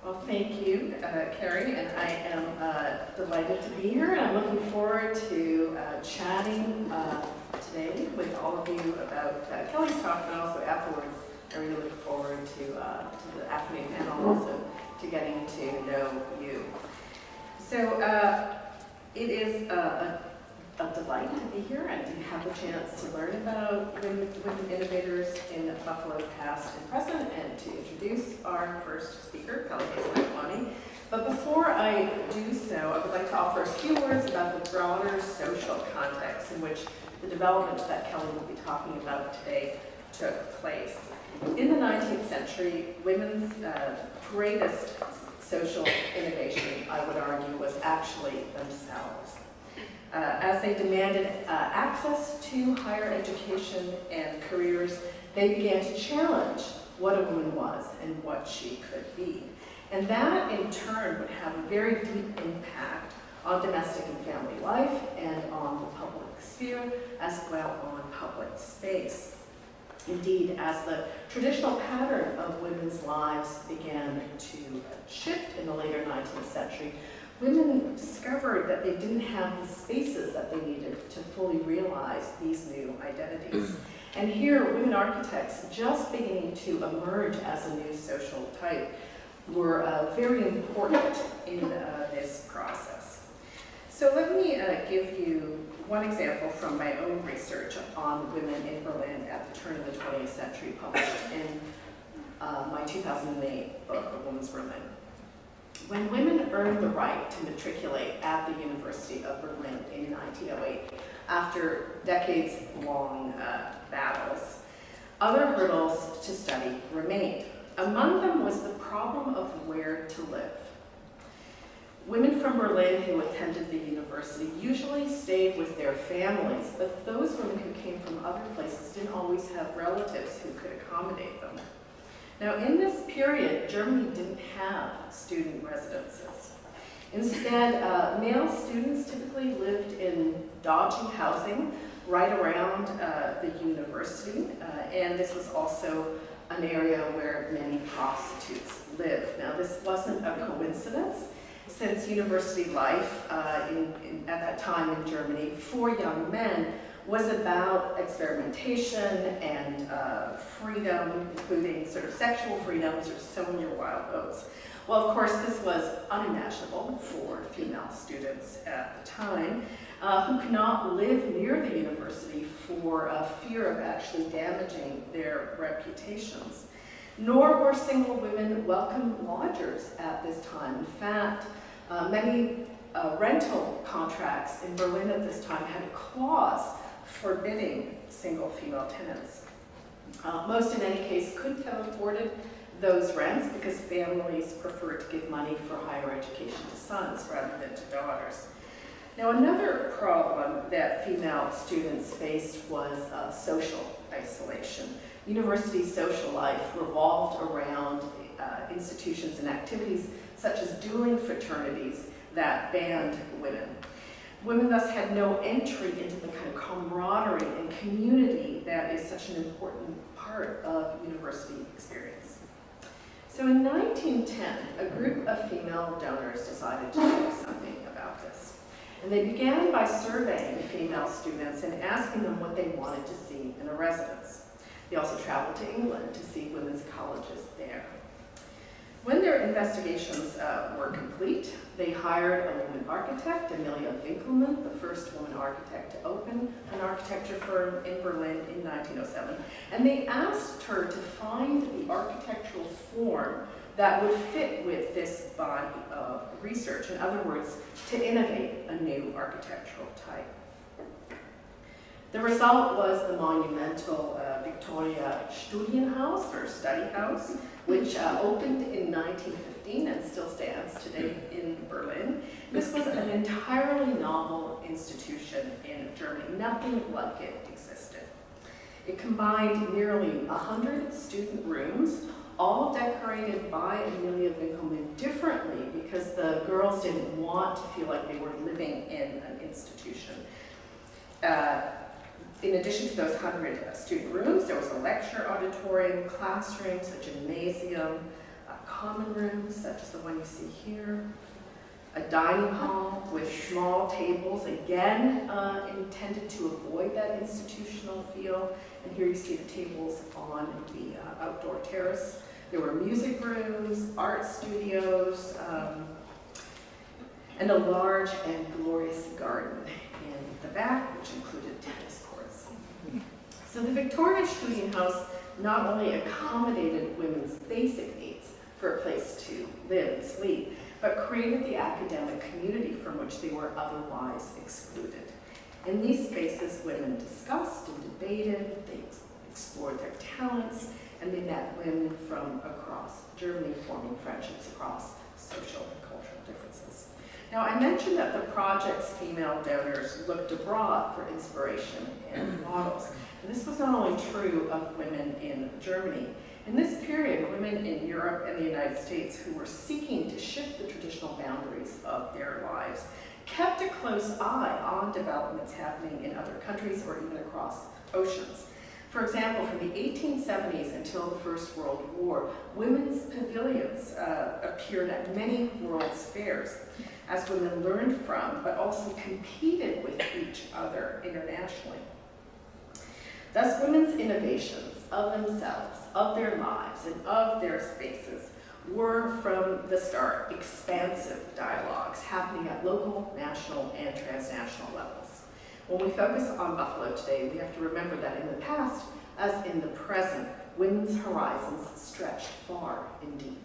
Well, thank you, Carrie, and I am delighted to be here, and I'm looking forward to chatting today with all of you about Kelly's talk, and also afterwards, I really look forward to the afternoon panel, also to getting to know you. So it is a delight to be here and to have the chance to learn about women innovators in Buffalo past and present, and to introduce our first speaker, Kelly Hayes-Lackwani. But before I do so, I would like to offer a few words about the broader social context in which the developments that Kelly will be talking about today took place. In the 19th century, women's greatest social innovation, I would argue, was actually themselves. As they demanded access to higher education and careers, they began to challenge what a woman was and what she could be. And that, in turn, would have a very deep impact on domestic and family life and on the public sphere, as well on public space. Indeed, as the traditional pattern of women's lives began to shift in the later 19th century, women discovered that they didn't have the spaces that they needed to fully realize these new identities. And here, women architects, just beginning to emerge as a new social type, were very important in this process. So let me give you one example from my own research on women in Berlin at the turn of the 20th century, published in my 2008 book, A Woman's Berlin. When women earned the right to matriculate at the University of Berlin in 1908, after decades-long battles, other hurdles to study remained. Among them was the problem of where to live. Women from Berlin who attended the university usually stayed with their families, but those women who came from other places didn't always have relatives who could accommodate them. Now, in this period, Germany didn't have student residences. Instead, male students typically lived in dodgy housing right around the university, and this was also an area where many prostitutes lived. Now, this wasn't a coincidence, since university life at that time in Germany for young men was about experimentation and freedom, including sort of sexual freedom, sort of sowing your wild oats. Well, of course, this was unimaginable for female students at the time, who could not live near the university for fear of actually damaging their reputations. Nor were single women welcome lodgers at this time. In fact, many rental contracts in Berlin at this time had a clause forbidding single female tenants. Most, in any case, couldn't have afforded those rents because families preferred to give money for higher education to sons rather than to daughters. Now, another problem that female students faced was social isolation. University social life revolved around institutions and activities such as dueling fraternities that banned women. Women thus had no entry into the kind of camaraderie and community that is such an important part of university experience. So in 1910, a group of female donors decided to do something about this. And they began by surveying female students and asking them what they wanted to see in a residence. They also traveled to England to see women's colleges there. When their investigations were complete, they hired a woman architect, Amelia Winkelmann, the first woman architect to open an architecture firm in Berlin in 1907. And they asked her to find the architectural form that would fit with this body of research. In other words, to innovate a new architectural type. The result was the monumental Victoria Studienhaus, or study house, which opened in 1915 and still stands today in Berlin. This was an entirely novel institution in Germany. Nothing like it existed. It combined nearly 100 student rooms, all decorated by Amelia Winkelmann differently because the girls didn't want to feel like they were living in an institution. In addition to those 100 student rooms, there was a lecture auditorium, classrooms, a gymnasium, common rooms, such as the one you see here, a dining hall with small tables, again intended to avoid that institutional feel. And here you see the tables on the outdoor terrace. There were music rooms, art studios, and a large and glorious garden in the back, which included tennis courts. So the Victorian Studienhaus not only accommodated women's basic needs for a place to live and sleep, but created the academic community from which they were otherwise excluded. In these spaces, women discussed and debated, they explored their talents, and they met women from across Germany, forming friendships across social and cultural differences. Now, I mentioned that the project's female donors looked abroad for inspiration and models. And this was not only true of women in Germany. In this period, women in Europe and the United States who were seeking to shift the traditional boundaries of their lives kept a close eye on developments happening in other countries or even across oceans. For example, from the 1870s until the First World War, women's pavilions appeared at many world's fairs as women learned from, but also competed with each other internationally. Thus, women's innovations of themselves, of their lives, and of their spaces were, from the start, expansive dialogues happening at local, national, and transnational levels. When we focus on Buffalo today, we have to remember that in the past, as in the present, women's horizons stretched far indeed.